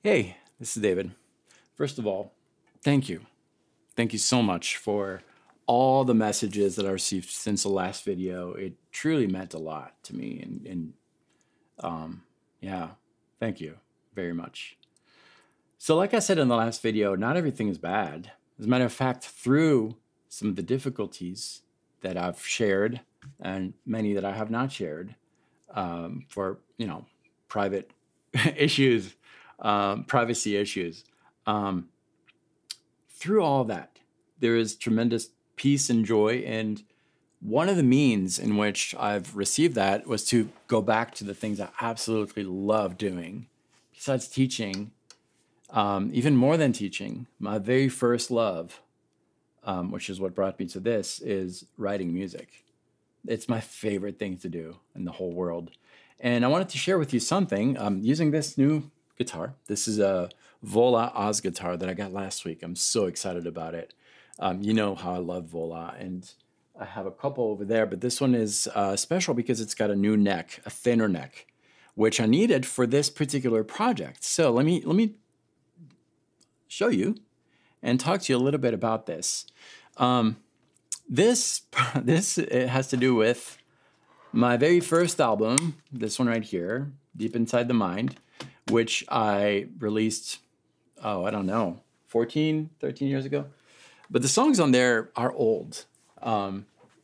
Hey, this is David. First of all, thank you. Thank you so much for all the messages that I received since the last video. It truly meant a lot to me. Yeah, thank you very much. So like I said in the last video, not everything is bad. As a matter of fact, through some of the difficulties that I've shared and many that I have not shared for, private issues, privacy issues. Through all that, there is tremendous peace and joy. And one of the means in which I've received that was to go back to the things I absolutely love doing. Besides teaching, even more than teaching, my very first love, which is what brought me to this, is writing music. It's my favorite thing to do in the whole world. And I wanted to share with you something. I'm using this new guitar. This is a Vola Oz guitar that I got last week. I'm so excited about it. You know how I love Vola, and I have a couple over there, but this one is special because it's got a new neck, a thinner neck, which I needed for this particular project. So let me show you and talk to you a little bit about this. This it has to do with my very first album, this one right here, Deep Inside the Mind, which I released, I don't know, 13 years ago. But the songs on there are old. I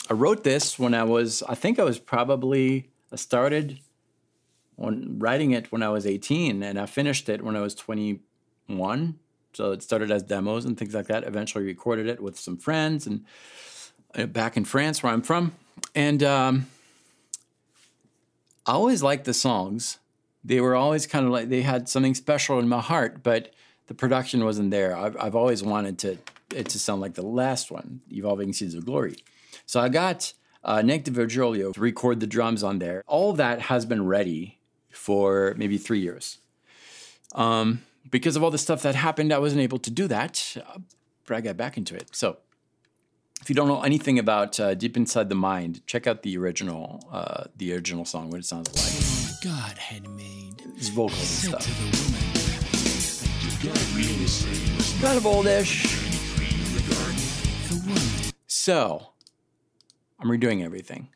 wrote this when I started writing it when I was 18, and I finished it when I was 21. So it started as demos and things like that. Eventually recorded it with some friends and back in France, where I'm from. And I always liked the songs. They were always kind of like, they had something special in my heart, but the production wasn't there. I've always wanted it to sound like the last one, Evolving Seeds of Glory. So I got Nick DiVirgilio to record the drums on there. All of that has been ready for maybe 3 years. Because of all the stuff that happened, I wasn't able to do that, but I got back into it. So if you don't know anything about Deep Inside the Mind, check out the original song, what it sounds like. God had made. It's vocals and stuff. Kind of oldish. So, I'm redoing everything.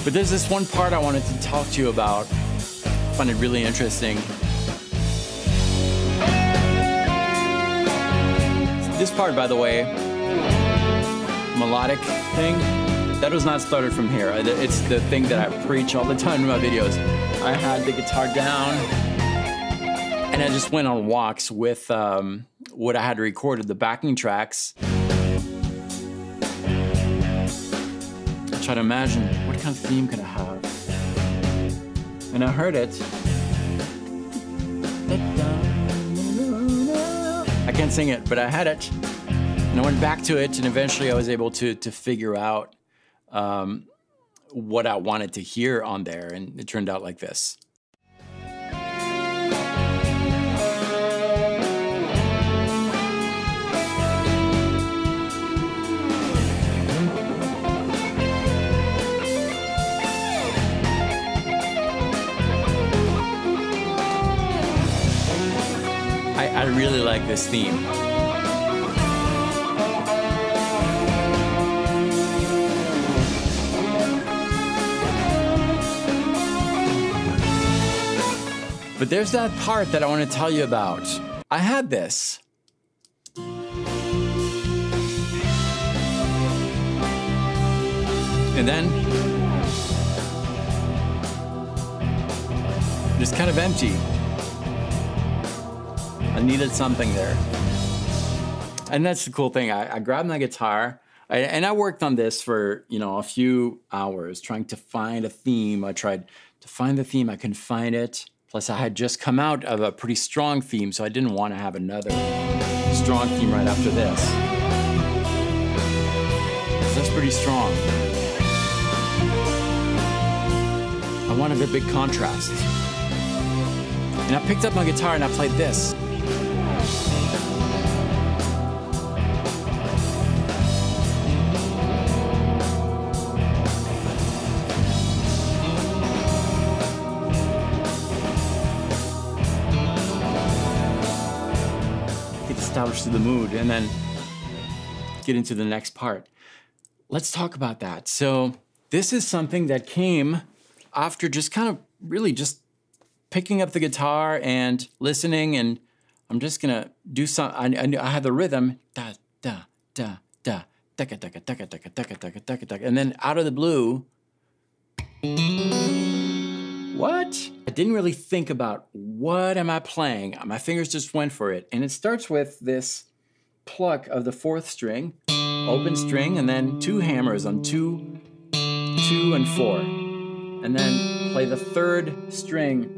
But there's this one part I wanted to talk to you about. I find it really interesting. This part, by the way, melodic thing, that was not started from here. It's the thing that I preach all the time in my videos. I had the guitar down, and I just went on walks with what I had recorded, the backing tracks. I try to imagine, what kind of theme could I have? And I heard it. I can't sing it, but I had it. And I went back to it, and eventually I was able to figure out what I wanted to hear on there, and it turned out like this. I really like this theme. But there's that part that I want to tell you about. I had this. And then, just kind of empty. I needed something there. And that's the cool thing. I grabbed my guitar, and I worked on this for, a few hours, trying to find a theme. I tried to find the theme, I couldn't find it. Plus, I had just come out of a pretty strong theme, so I didn't want to have another strong theme right after this. So that's pretty strong. I wanted a big contrast. And I picked up my guitar and I played this. establish the mood, and then get into the next part. Let's talk about that. So this is something that came after just kind of really just picking up the guitar and listening, and I'm just gonna do some, I had the rhythm, da, da, da, da, taka, taka, taka, taka, taka, taka, taka, taka, and then out of the blue, what? I didn't really think about what am I playing. My fingers just went for it. And it starts with this pluck of the 4th string, open string, and then 2 hammers on 2, 2, and 4. And then play the 3rd string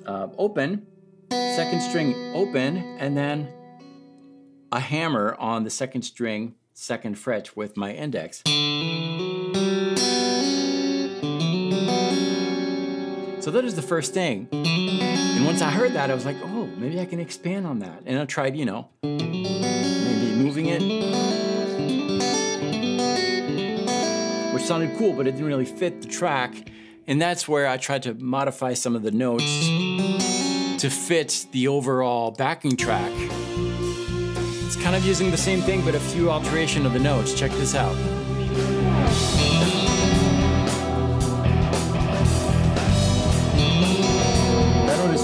open, 2nd string open, and then a hammer on the 2nd string, 2nd fret with my index. So that is the first thing. And once I heard that, I was like, oh, maybe I can expand on that. And I tried, you know, maybe moving it, which sounded cool, but it didn't really fit the track. And that's where I tried to modify some of the notes to fit the overall backing track. It's kind of using the same thing, but a few alteration of the notes. Check this out.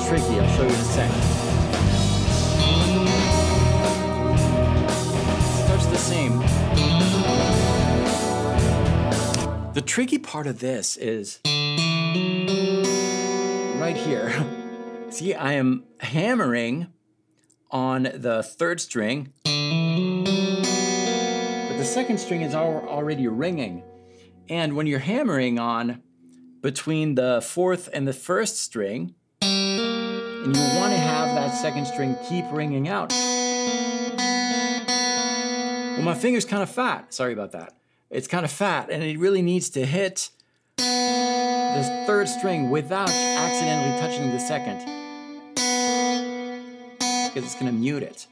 Tricky, I'll show you in a second. Starts the same. The tricky part of this is right here. See, I am hammering on the 3rd string, but the 2nd string is already ringing. And when you're hammering on between the 4th and the 1st string, and you want to have that 2nd string keep ringing out. Well, my finger's kind of fat. Sorry about that. It's kind of fat, and it really needs to hit this 3rd string without accidentally touching the 2nd, because it's going to mute it.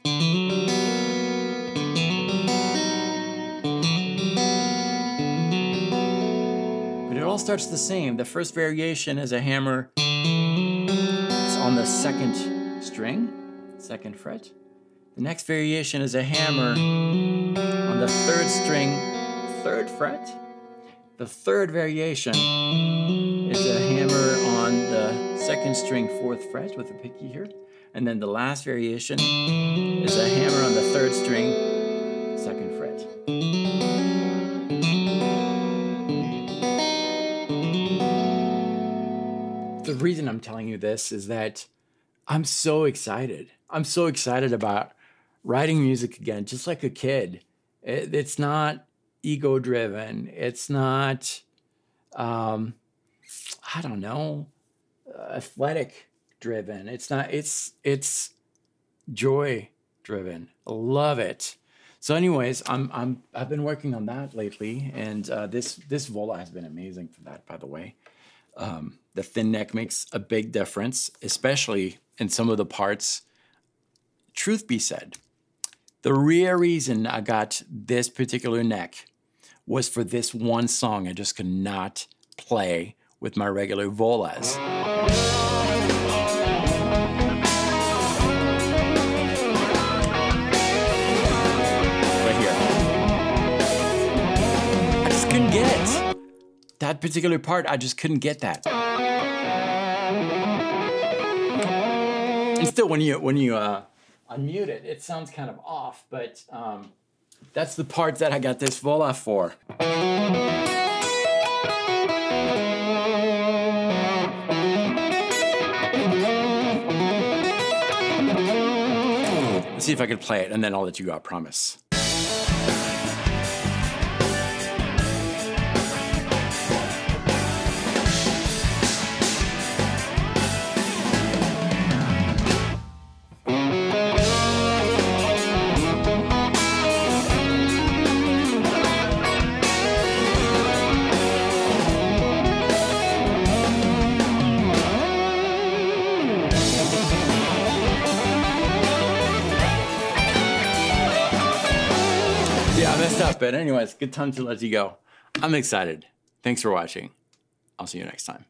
But it all starts the same. The first variation is a hammer on the 2nd string, 2nd fret. The next variation is a hammer on the 3rd string, 3rd fret. The 3rd variation is a hammer on the 2nd string, 4th fret with a picky here. And then the last variation is a hammer on the 3rd string, 2nd fret. The reason I'm telling you this is that I'm so excited. I'm so excited about writing music again, just like a kid. It's not ego-driven. It's not, I don't know, athletic-driven. It's not. It's joy-driven. I love it. So, anyways, I've been working on that lately, and this vola has been amazing for that, by the way. The thin neck makes a big difference, especially in some of the parts. Truth be said, the real reason I got this particular neck was for this one song I just could not play with my regular volas. Right here. I just couldn't get it. That particular part, I just couldn't get that. And still, when you unmute it, it sounds kind of off, but that's the part that I got this vola for. Let's see if I can play it, and then I'll let you go, I promise. Yeah, I messed up, but anyways, good time to let you go. I'm excited. Thanks for watching. I'll see you next time.